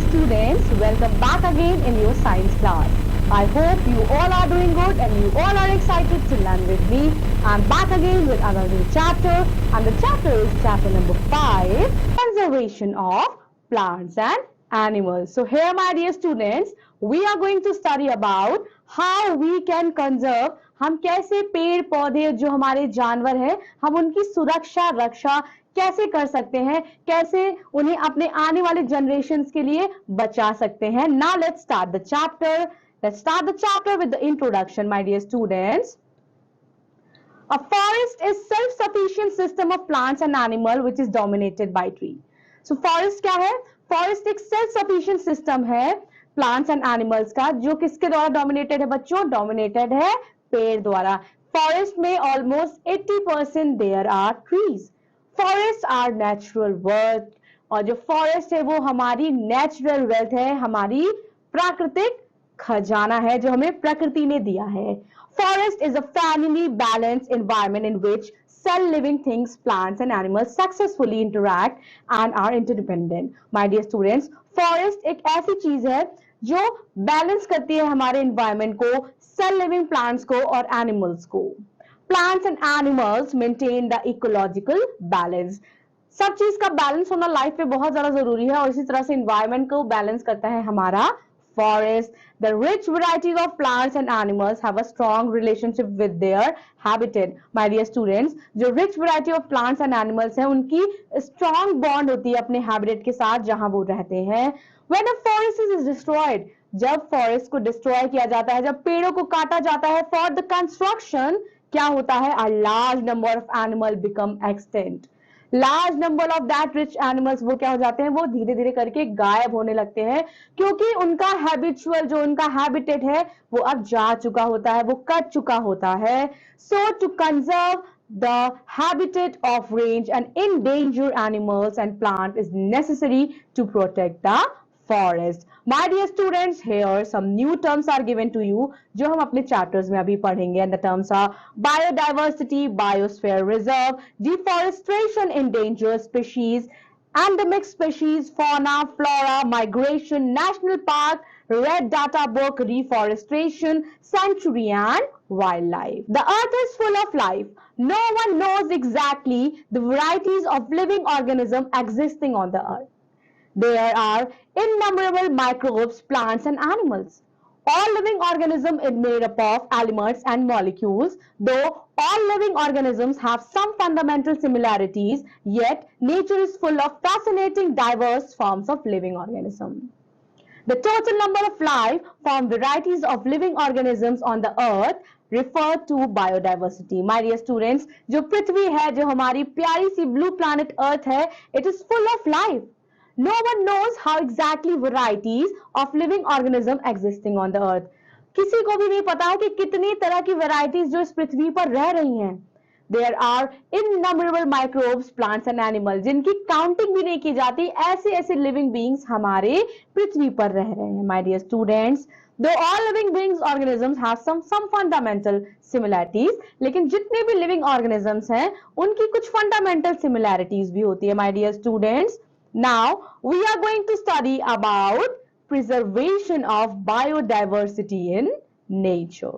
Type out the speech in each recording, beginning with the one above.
students, welcome back again in your science class. I hope you all are doing good and you all are excited to learn with me. I'm back again with another new chapter, and the chapter is chapter number 5, Conservation of Plants and Animals. So here, my dear students, we are going to study about how we can conserve, हम कैसे पेड़ पौधे जो हमारे जानवर हैं हम उनकी सुरक्षा रक्षा कैसे कर सकते हैं, कैसे उन्हें अपने आने वाले जनरेशंस के लिए बचा सकते हैं. Now let's start the chapter. Let's start the chapter with the introduction, my dear students. A forest is self-sufficient system of plants and animal which is dominated by tree. So forest क्या है? Forest एक self-sufficient system है plants and animals का, जो किसके द्वारा dominated है बच्चों? Dominated है पेड़ द्वारा. Forest में almost 80% there are trees. Forest are natural wealth, और जो फॉरेस्ट है वो हमारी नेचुरल वेल्थ है, हमारी प्राकृतिक खजाना है जो हमें प्रकृति ने दिया है. Forest is a family balance environment in which cell living things, plants and animals successfully interact and are interdependent. My dear students, forest एक ऐसी चीज है जो बैलेंस करती है हमारे एनवायरनमेंट को, cell living plants को और animals को. Plants and animals maintain the ecological balance. सब चीज का बैलेंस होना लाइफ में बहुत ज्यादा जरूरी है और इसी तरह से एनवायरनमेंट को बैलेंस करता है हमारा forest. The rich varieties of plants and animals have a strong relationship with their habitat. My dear students, जो rich variety of plants and animals हैं उनकी strong bond होती है अपने habitat के साथ जहां वो रहते हैं. When a forest is destroyed, जब forest को destroy किया जाता है, जब पेड़ों को काटा जाता है for the construction, क्या होता है? A large number of animals become extinct. Large number of that rich animals वो क्या हो जाते हैं? वो धीरे धीरे करके गायब होने लगते हैं क्योंकि उनका habitual जो उनका habitat है वो अब जा चुका होता है, वो कट चुका होता है. So to conserve the habitat of range and endangered animals and plants is necessary to protect the forest. My dear students, here some new terms are given to you जो हम अपने chapters में अभी पढ़ेंगे, and the terms are biodiversity, biosphere reserve, deforestation, endangered species, endemic species, fauna, flora, migration, national park, red data book, reforestation, sanctuary and wildlife. The earth is full of life. No one knows exactly the varieties of living organisms existing on the earth. There are innumerable microbes, plants and animals. All living organisms are made up of elements and molecules. Though all living organisms have some fundamental similarities, yet nature is full of fascinating diverse forms of living organisms. The total number of life form varieties of living organisms on the earth refer to biodiversity. My dear students, जो पृथ्वी है, जो हमारी प्यारी सी blue planet earth है, it is full of life. No one knows how exactly varieties of living organism existing on the earth. किसी को भी नहीं पता है कि कितनी तरह की varieties जो इस पृथ्वी पर रह रही हैं. There are innumerable microbes, plants and animals जिनकी counting भी नहीं की जाती. ऐसे ऐसे living beings हमारे पृथ्वी पर रह रहे हैं. My dear students, though all living beings organisms have some fundamental similarities, लेकिन जितने भी living organisms हैं उनकी कुछ fundamental similarities भी होती है. My dear students, now we are going to study about preservation of biodiversity in nature.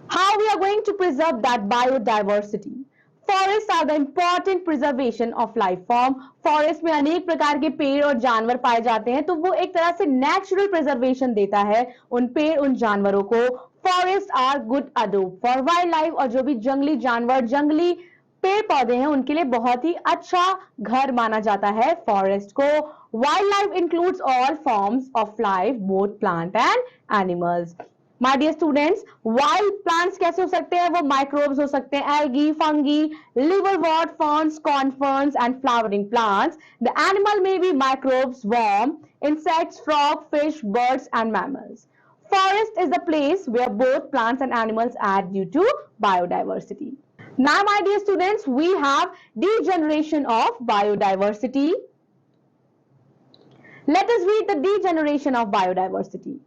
How we are going to preserve that biodiversity? Forests are the important preservation of life form. Forest में अनेक प्रकार के पेड़ और जानवर पाए जाते हैं, तो वो एक तरह से natural preservation देता है उन पेड़ उन जानवरों को. Forests are good adobe for wildlife, और जो भी जंगली जानवर जंगली पेड़ पौधे हैं उनके लिए बहुत ही अच्छा घर माना जाता है फॉरेस्ट को. Wildlife includes all forms of life, both plant and animals. My dear students, wild plants कैसे हो सकते हैं? वो माइक्रोब्स हो सकते हैं, algae, fungi, liverwort, ferns, corn ferns and flowering plants. The animal may be microbes, worm, insects, frog, fish, birds and mammals. Forest is the place where both plants and animals add due to biodiversity. Now, my dear students, we have degeneration of biodiversity. Let us read the degeneration of biodiversity.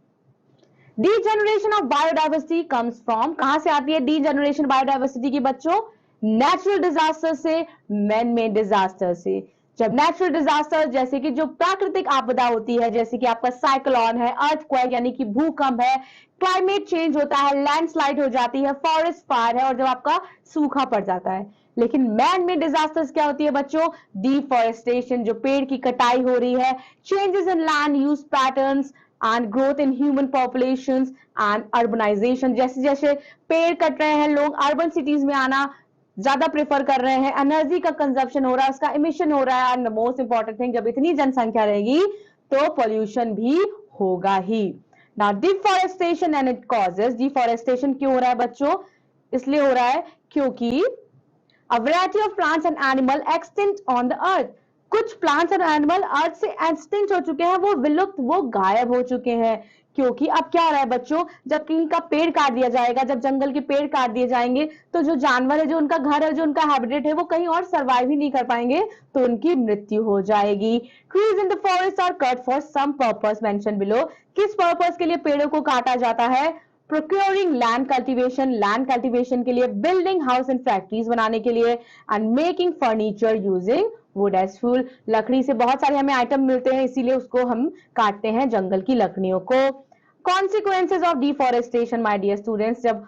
Degeneration of biodiversity comes from, कहां से आती है degeneration biodiversity की बच्चों? Natural disaster से, man-made disaster से. जब natural disaster जैसे कि जो प्राकृतिक आपदा होती है, जैसे कि आपका साइक्लोन है, अर्थक्वेक यानी कि भूकंप है, क्लाइमेट चेंज होता है, लैंडस्लाइड हो जाती है, फॉरेस्ट फायर है, और जब आपका सूखा पड़ जाता है। लेकिन मैन मेड डिजास्टर्स क्या होती है बच्चों? डिफॉरेस्टेशन, जो पेड़ की कटाई हो रही है, changes in land use patterns and growth in human populations and urbanisation. जैसे जैसे पेड़ कट रहे हैं, लोग अर्बन सिटीज में आना ज्यादा प्रेफर कर रहे हैं, एनर्जी का कंजप्शन हो रहा है, उसका इमिशन हो रहा है, and the most important thing, जब इतनी जनसंख्या रहेगी तो पॉल्यूशन भी होगा ही। Now deforestation and it causes, deforestation क्यों हो रहा है बच्चों? इसलिए हो रहा है क्योंकि A variety of plants and animal extinct on the earth. कुछ प्लांट्स और एनिमल अर्थ से एक्सटिंक्ट हो चुके हैं, वो विलुप्त, वो गायब हो चुके हैं। क्योंकि अब क्या हो रहा है बच्चों, जब कहीं का पेड़ काट दिया जाएगा, जब जंगल के पेड़ काट दिए जाएंगे, तो जो जानवर है, जो उनका घर है, जो उनका हैबिटेट है, वो कहीं और सर्वाइव ही नहीं कर पाएंगे, तो उनकी मृत्यु हो जाएगी। Trees in the forest are cut for some purpose mention below. किस पर्पस के लिए पेड़ों को काटा जाता है? Procuring land cultivation, land cultivation के लिए, बिल्डिंग हाउस एंड फैक्ट्रीज बनाने के लिए, and making furniture using wood as fuel. लकड़ी से बहुत सारे हमें आइटम मिलते हैं, इसीलिए उसको हम काटते हैं, जंगल की लकड़ियों को। Consequences of deforestation my dear students, जब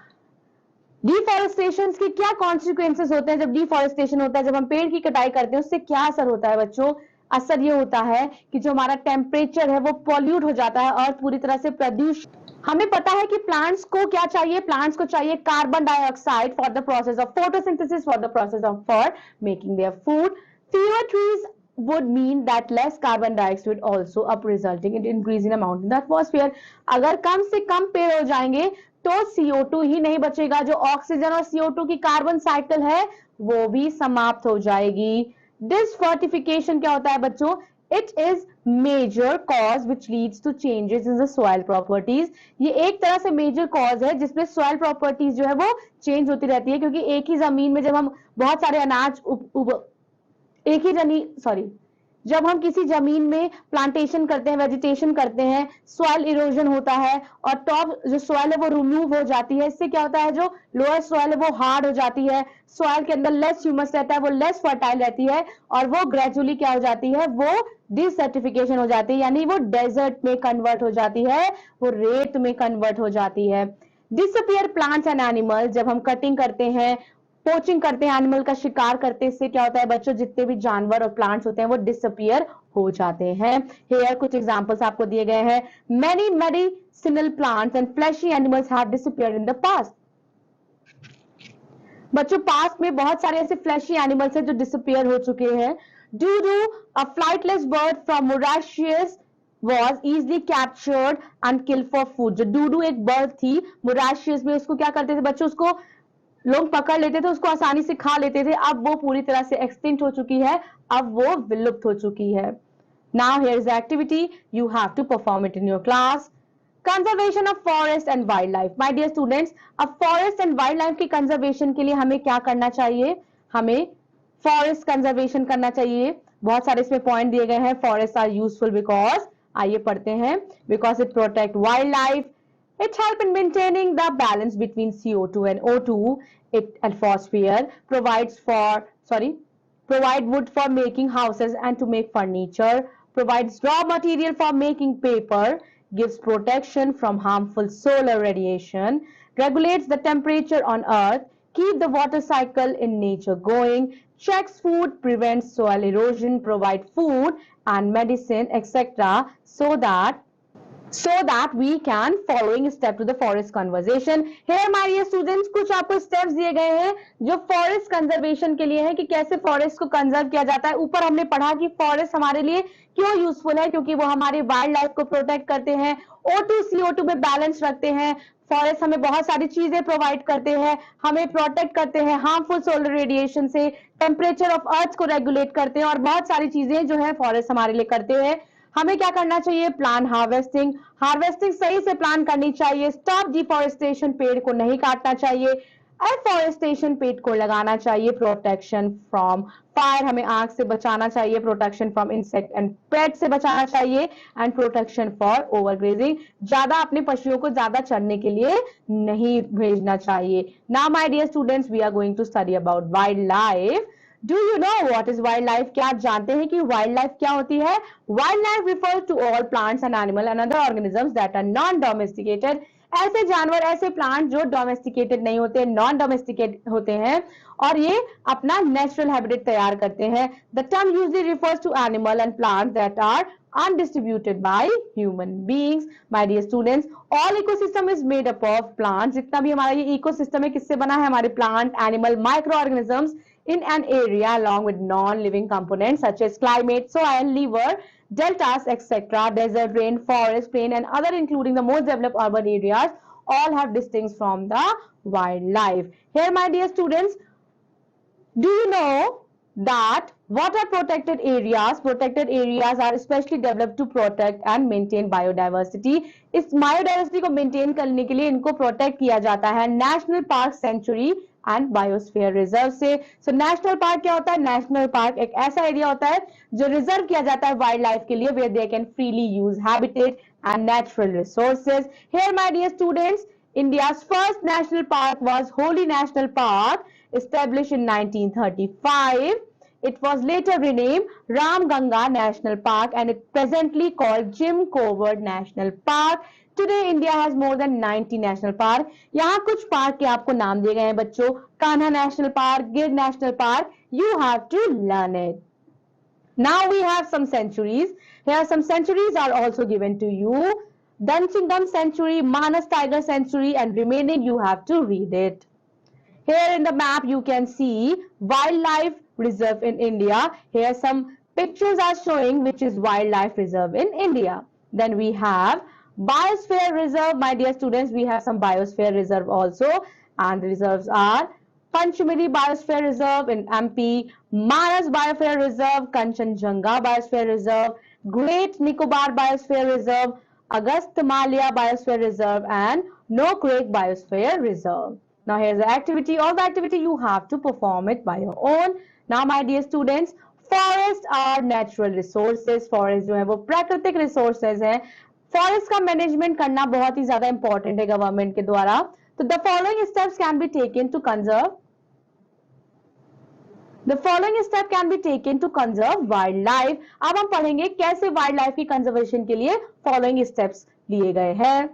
डिफॉरेस्टेशन के क्या कॉन्सिक्वेंसेज होते हैं? जब डिफॉरेस्टेशन होता है, जब हम पेड़ की कटाई करते हैं, उससे क्या असर होता है बच्चों? असर ये होता है कि जो हमारा टेम्परेचर है वो पॉल्यूट हो जाता है और पूरी तरह से प्रदूषित। हमें पता है कि प्लांट्स को क्या चाहिए? प्लांट्स को चाहिए carbon dioxide for the process of photosynthesis, for the process of for making their food. Fewer trees would mean that less carbon dioxide also up, resulting in increase in amount in the atmosphere. अगर कम से कम पेड़ हो जाएंगे तो CO2 ही नहीं बचेगा, जो oxygen और CO2 की कार्बन साइकिल है वो भी समाप्त हो जाएगी। डिसफर्टिफिकेशन क्या होता है बच्चों? It is major cause which leads to changes in the soil properties. ये एक तरह से मेजर कॉज है जिसमें सॉइल प्रॉपर्टीज जो है वो चेंज होती रहती है, क्योंकि एक ही जमीन में जब हम बहुत सारे अनाज एक ही जब हम किसी जमीन में प्लांटेशन करते हैं, वेजिटेशन करते हैं, सॉइल इरोजन होता है और टॉप जो सॉइल है वो रिमूव हो जाती है। इससे क्या होता है, जो लोअर सॉइल है वो हार्ड हो जाती है, सॉइल के अंदर लेस ह्यूमस रहता है, वो लेस फर्टाइल रहती है, और वो ग्रेजुअली क्या हो जाती है, वो डिसर्टिफिकेशन हो जाती है, यानी वो डेजर्ट में कन्वर्ट हो जाती है, वो रेत में कन्वर्ट हो जाती है। डिसअपियर प्लांट्स एंड एनिमल, जब हम कटिंग करते हैं, पोचिंग करते हैं, एनिमल का शिकार करते हैं, इससे क्या होता है बच्चों, जितने भी जानवर और प्लांट्स होते हैं वो डिसअपियर हो जाते हैं। हेयर कुछ एग्जांपल्स आपको दिए गए हैं। Many medicinal plants and fleshy animals have disappeared in the past. बच्चों पास्ट में बहुत सारे ऐसे फ्लैशी एनिमल्स हैं जो डिसअपियर हो चुके हैं। Dodo, a flightless bird from Mauritius, was easily captured and killed for food। जो डूडू एक बर्ड थी मॉरिशस में, उसको क्या करते थे बच्चों, उसको लोग पकड़ लेते थे, उसको आसानी से खा लेते थे। अब वो पूरी तरह से एक्सटिंक्ट हो चुकी है, अब वो विलुप्त हो चुकी है। Now here is the activity you have to perform it in your class. Conservation of forest and wildlife. My dear students, अब forest and wildlife की conservation के लिए हमें क्या करना चाहिए? हमें forest conservation करना चाहिए। बहुत सारे इसमें पॉइंट दिए गए हैं। Forests are useful because, आइए पढ़ते हैं, because it protect wildlife, it help in maintaining the balance between CO2 and O2, it atmosphere, provide wood for making houses and to make furniture, provides raw material for making paper, gives protection from harmful solar radiation, regulates the temperature on earth, keep the water cycle in nature going, checks food, prevents soil erosion, provide food and medicine, etc. so that we can following step to the forest conservation. Here my dear students, कुछ आपको steps दिए गए हैं जो forest conservation के लिए है कि कैसे forest को conserve किया जाता है। ऊपर हमने पढ़ा कि forest हमारे लिए क्यों यूजफुल है, क्योंकि वो हमारे वाइल्ड लाइफ को प्रोटेक्ट करते हैं, O2 CO2 में बैलेंस रखते हैं, फॉरेस्ट हमें बहुत सारी चीजें प्रोवाइड करते हैं, हमें प्रोटेक्ट करते हैं हार्मफुल सोलर रेडिएशन से, टेम्परेचर ऑफ अर्थ को रेगुलेट करते हैं, और बहुत सारी चीजें जो है फॉरेस्ट हमारे लिए करते हैं। हमें क्या करना चाहिए? प्लान हार्वेस्टिंग, हार्वेस्टिंग सही से प्लान करनी चाहिए। स्टॉप डिफॉरेस्टेशन, पेड़ को नहीं काटना चाहिए। एफॉरेस्टेशन, पेड़ को लगाना चाहिए। प्रोटेक्शन फ्रॉम फायर, हमें आग से बचाना चाहिए। प्रोटेक्शन फ्रॉम इंसेक्ट एंड पेट से बचाना चाहिए। एंड प्रोटेक्शन फॉर ओवरग्रेजिंग, ज्यादा अपने पशुओं को ज्यादा चरने के लिए नहीं भेजना चाहिए। Now my dear students, we are going to study about wildlife. Do you know what is wildlife? क्या आप जानते हैं कि वाइल्ड लाइफ क्या होती है? Wildlife refers to all plants and animal and other organisms that are non domesticated. ऐसे जानवर, ऐसे प्लांट जो डोमेस्टिकेटेड नहीं होते, नॉन डोमेस्टिकेट होते हैं और ये अपना नेचुरल हैबिटेट तैयार करते हैं। The term usually refers to animal and plant that are undistributed by human beings. My dear students, all ecosystem is made up of plants. जितना भी हमारा ये ecosystem है किससे बना है? हमारे plant, animal, microorganisms in an area along with non-living components such as climate, soil, liver, deltas, etc. Desert, rain, forest, plain, and other including the most developed urban areas all have distinct from the wildlife. Here, my dear students, do you know that what are protected areas? Protected areas are especially developed to protect and maintain biodiversity. इस biodiversity को maintain करने के लिए इनको protect किया जाता है national park, sanctuary and biosphere reserve से. So national park क्या होता है? National park एक ऐसा area होता है जो reserve किया जाता है wildlife के लिए, where they can freely use habitat and natural resources. Here, my dear students, India's first national park was Holi National Park, established in 1935. It was later renamed Ram Ganga National Park and it presently called Jim Covert National Park. Today India has more than 90 national park. यहाँ कुछ park के आपको नाम दिए गए हैं बच्चों, Kanha national park, गिर national park. You have to learn it. Now we have some sanctuaries. Here some sanctuaries are also given to you. Dancingdam Sanctuary, Manas Tiger Sanctuary, and remaining you have to read it. Here in the map you can see wildlife reserve in India. Here some pictures are showing which is wildlife reserve in India. Then we have biosphere reserve. My dear students, we have some biosphere reserve also, and the reserves are Panchmali Biosphere Reserve in MP, Manas Biosphere Reserve, Kanchenjunga Biosphere Reserve, Great Nicobar Biosphere Reserve, Agastyamalaya Biosphere Reserve, and Nokrek Biosphere Reserve. Now here's the activity. All the activity you have to perform it by your own. Now my dear students, forests are natural resources. Forest जो है वो प्राकृतिक resources है. Forest का management करना बहुत ही ज़्यादा important है government के द्वारा. So the following steps can be taken to conserve. The following step can be taken to conserve wildlife. अब हम पढ़ेंगे कैसे wildlife की conservation के लिए following steps लिए गए हैं.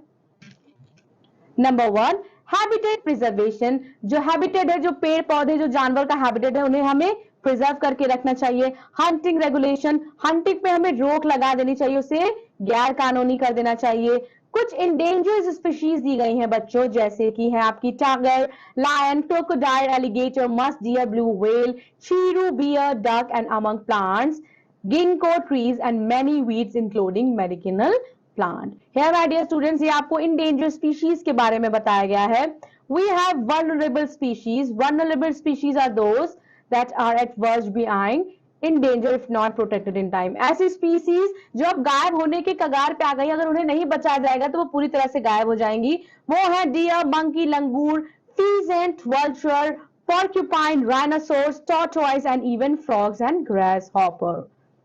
Number 1, habitat preservation. जो habitat है, जो पेड़ पौधे, जो जानवर का habitat है, उन्हें हमें प्रिजर्व करके रखना चाहिए. हंटिंग रेगुलेशन, हंटिंग पे हमें रोक लगा देनी चाहिए, उसे गैर कानूनी कर देना चाहिए. कुछ इंडेंजर्ड स्पीशीज दी गई हैं बच्चों, जैसे कि है आपकी tiger, lion, crocodile, alligator, musk deer, blue whale, chiru, bear, duck and among plants, ginkgo trees and many weeds including medicinal plant. Here my dear students, ये आपको इंडेंजर्ड स्पीशीज के बारे में बताया गया है. We have vulnerable species. Vulnerable species are those that are at worst being in danger if not protected in time. ऐसी species जो अब गायब होने के कगार पे आ गई, अगर उन्हें नहीं बचाया जाएगा तो वो पूरी तरह से गायब हो जाएंगी. वो है deer, monkey, langur, pheasant, vulture, porcupine, rhinoceros, tortoise and even frogs and grasshopper.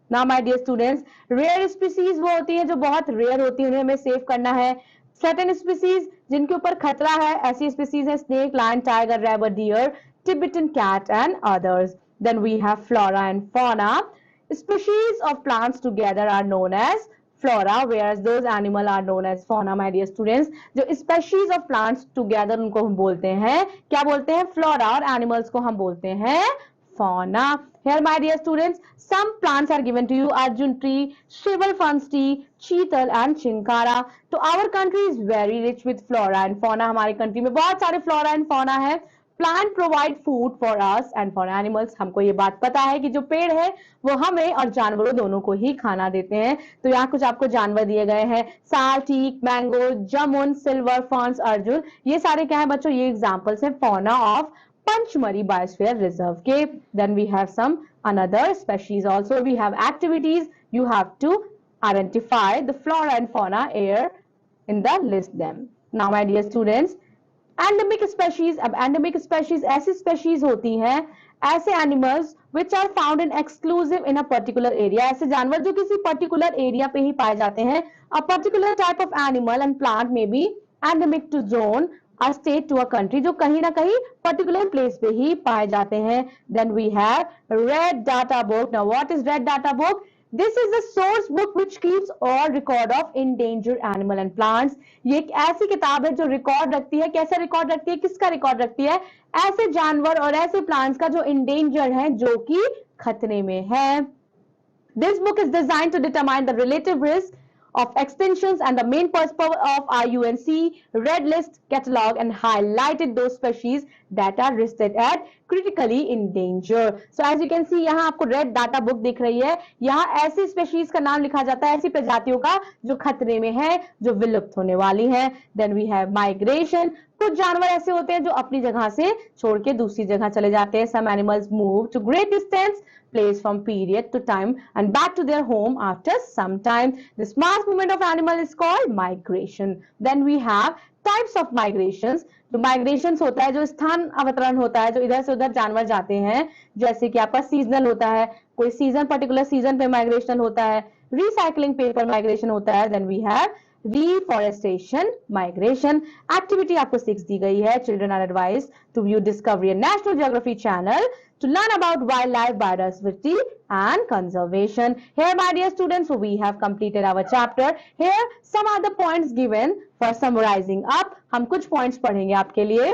Now my dear students, rare species वो होती है जो बहुत rare होती है, उन्हें हमें सेव करना है. Certain species जिनके ऊपर खतरा है, ऐसी स्पीसीज है snake, lion, tiger, rabbit, deer, Tibetan cat and others. Then we have flora and fauna. Species of plants together are known as flora, whereas those animal are known as fauna. My dear students, जो species of plants together उनको हम बोलते हैं, क्या बोलते हैं? flora, और animals को हम बोलते हैं fauna. Here my dear students, some plants are given to you: arjun tree, shival ferns tea, cheetal and chinkara. तो our country is very rich with flora and fauna. हमारी country में बहुत सारे flora and fauna है. Plant provide food for us and for animals. हमको ये बात पता है कि जो पेड़ है वो हमें और जानवरों दोनों को ही खाना देते हैं. तो यहाँ कुछ आपको जानवर दिए गए हैं: sal, teak, mango, jamun, silver, ferns, arjun. ये सारे क्या है बच्चों? ये एग्जांपल्स हैं fauna of Pachmarhi biosphere reserve के. Then we have some another species also. We have activities. You have to identify the flora and fauna are in the list them. Now my dear students, endemic species. अब endemic species ऐसी species होती हैं, ऐसे animals which are found in exclusive in a particular area. ऐसे जानवर जो किसी particular area पे ही पाए जाते हैं. A particular type of animal and plant में be endemic to zone a state to a country, जो कहीं ना कहीं particular place पे ही पाए जाते हैं. Then we have Red Data Book. Now what is Red Data Book? This is the source book which keeps all record of endangered animal and plants. ये एक ऐसी किताब है जो रिकॉर्ड रखती है. कैसा रिकॉर्ड रखती है? किसका रिकॉर्ड रखती है? ऐसे जानवर और ऐसे प्लांट्स का जो endangered हैं, जो कि खतरे में है. This book is designed to determine the relative risk of extinctions and the main purpose of IUNC Red List catalog and highlighted those species that are listed at critically endangered. So as you can see, यहाँ आपको Red Data Book दिख रही है. यहाँ ऐसी species का नाम लिखा जाता है, ऐसी प्रजातियों का जो खतरे में है, जो विलुप्त होने वाली हैं. Then we have migration. कुछ जानवर ऐसे होते हैं जो अपनी जगह से छोड़ के दूसरी जगह चले जाते हैं. Some animals move to great distance, place from period to time and back to their home after some time. This mass movement of animal is called migration. Then we have types of migrations. जो migrations होता है, जो स्थान अवतरण होता है, जो इधर से उधर जानवर जाते हैं, जैसे कि आपका seasonal होता है, कोई season particular season पे migration होता है, recycling paper migration होता है. Then we have reforestation migration. Activity आपको 6 दी गई है. Children are advised to view Discovery and National Geography channel to learn about wildlife, biodiversity and conservation. Here my dear students, we have completed our chapter. Here some are the points given for summarizing up. हम कुछ points पढ़ेंगे आपके लिए.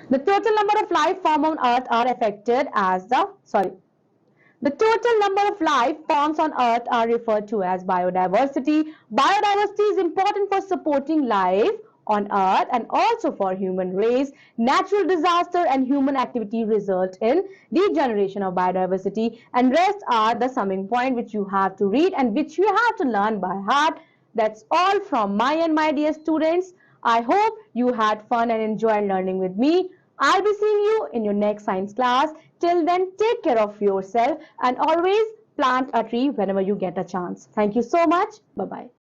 The total number of life forms on earth are affected as the total number of life forms on earth are referred to as biodiversity. Biodiversity is important for supporting life on earth and also for human race. Natural disaster and human activity result in degeneration of biodiversity, and rest are the summing point which you have to read and which you have to learn by heart. That's all from my end, my dear students. I hope you had fun and enjoyed learning with me. I'll be seeing you in your next science class. Till then, take care of yourself and always plant a tree whenever you get a chance. Thank you so much. Bye-bye.